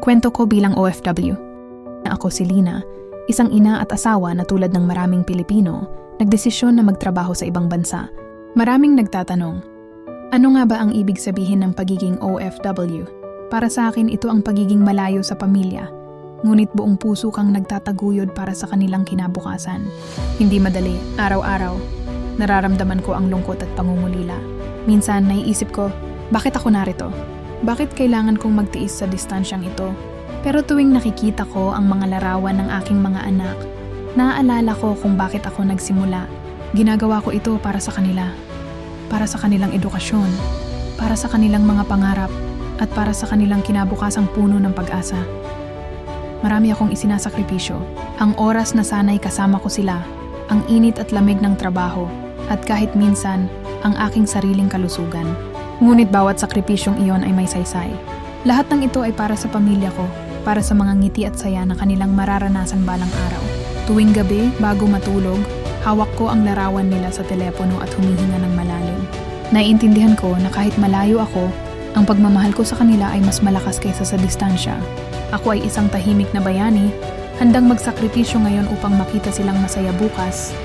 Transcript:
Kwento ko bilang OFW. Ako si Lina, isang ina at asawa na tulad ng maraming Pilipino, nagdesisyon na magtrabaho sa ibang bansa. Maraming nagtatanong, ano nga ba ang ibig sabihin ng pagiging OFW? Para sa akin, ito ang pagiging malayo sa pamilya, ngunit buong puso kang nagtataguyod para sa kanilang kinabukasan. Hindi madali, araw-araw. Nararamdaman ko ang lungkot at pangungulila. Minsan, naiisip ko, bakit ako narito? Bakit kailangan kong magtiis sa distansyang ito? Pero tuwing nakikita ko ang mga larawan ng aking mga anak, naaalala ko kung bakit ako nagsimula. Ginagawa ko ito para sa kanila. Para sa kanilang edukasyon. Para sa kanilang mga pangarap. At para sa kanilang kinabukasang puno ng pag-asa. Marami akong isinasakripisyo. Ang oras na sana'y kasama ko sila. Ang init at lamig ng trabaho. At kahit minsan, ang aking sariling kalusugan. Ngunit bawat sakripisyong iyon ay may saysay. Lahat ng ito ay para sa pamilya ko, para sa mga ngiti at saya na kanilang mararanasan balang araw. Tuwing gabi, bago matulog, hawak ko ang larawan nila sa telepono at humihinga ng malalim. Naiintindihan ko na kahit malayo ako, ang pagmamahal ko sa kanila ay mas malakas kaysa sa distansya. Ako ay isang tahimik na bayani, handang magsakripisyo ngayon upang makita silang masaya bukas,